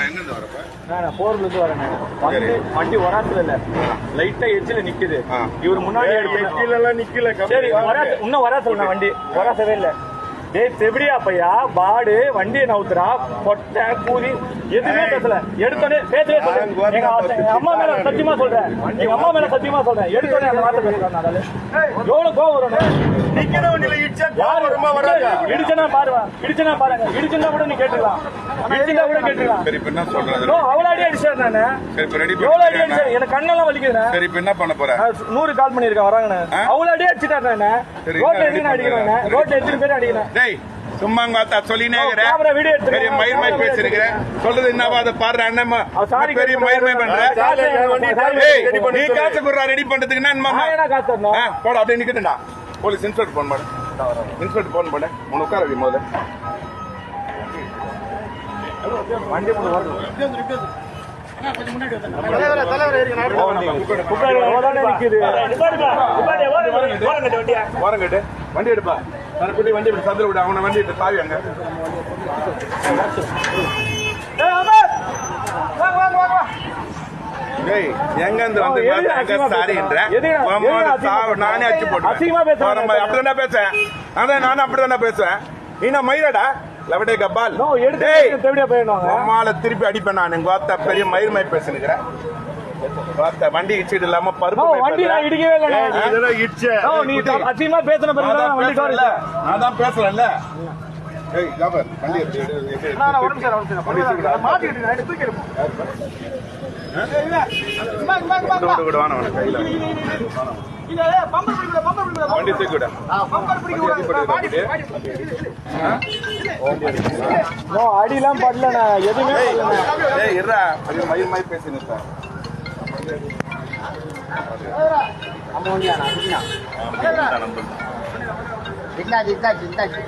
எங்க இருந்து வரப்ப? நான் போர்ல இருந்து வரேன். வண்டி வராத்துல இல்ல, லைட்டா எட்ஜ்ல நிக்குது. இவர் முன்னாடி எல்லாம் நிக்கல. சரி, இன்னும் வராத்துல வண்டி வராசவே இல்ல. டேய் செவிடியா பையா, பாடு வண்டியை நவுத்துறா, பொட்டை கூலி எதுவுமே பேசல. எடுத்தோடனே பேசவே சொல்றேன். எங்க அம்மா மேல சத்தியமா சொல்றேன், எங்க அம்மா மேல சத்தியமா சொல்றேன். எடுத்தோடனே அந்த வார்த்தை பேசுறாங்க. எவ்வளவு கோவம் வரும். நிக்கிற வண்டியில இடிச்சா ரொம்ப வராது. இடிச்சனா பாருங்க, இடிச்சனா பாருங்க. இடிச்சுனா கூட நீ கேட்டுக்கலாம், இடிச்சுனா கூட கேட்டுக்கலாம். சரி, இப்ப என்ன சொல்றது? அவ்வளவு அடி அடிச்சேன் நானு. சரி, இப்ப ரெடி எவ்வளவு அடி அடிச்சேன், எனக்கு கண்ணெல்லாம் வலிக்குதுண்ணே. சரி, இப்ப என்ன பண்ண போற? 100 கால் பண்ணிருக்கேன் வராங்கண்ணே. அவ்வளவு அடி அடிச்சுட்டாரு நானு. ரோட்ல எதுக்கு அடிக்கிறேன், ரோட்ல எத்தனை பேர் அடிக்கிறேன். டேய் சும்மா சொல்லினே பெரிய மயிர்மை பேசிருக்கிறேன். சொல்றது என்னவா அதை பாரு. அண்ணன் பெரிய மயிர்மை பண்ற. நீ காசு கொடுறா ரெடி பண்றதுக்கு என்ன போட அப்படியே நிக்கட்டா. போலீஸ் இன்ஸ்பெக்டர் போன் பண்ணு, இன்ஸ்பெக்டர் போன் பண்ணு. உனக்கு உட்கார வை முதல்ல. வண்டி ஓரங்கட்டு வண்டி எடுப்பா. குட்டி வண்டி சந்திர விட அவனை வண்டி சாவி அங்க. எங்க இருந்து வந்து சாரின்ற நானே அச்சு போட்டு அப்படிதான் பேசுறேன். அதான் நானும் அப்படிதானே பேசுவேன். நீ நான் மயிரடா லவடே கபால் திருப்பி அடிப்பேன். நான் எங்க வார்த்தை பெரிய மயிர்மை பேசுகிறேன். வண்டி இடிச்சிட்டு இல்லாம பருப்பு வண்டி நான் இடிக்கவே இல்லை. அசிங்கமா பேசுன நான் தான் பேசுறேன்ல. வண்டி தூக்கிவிட அடிலாம் படல, எதுவுமே மயில் மாதிரி பேசினேன். இந்தாச்சு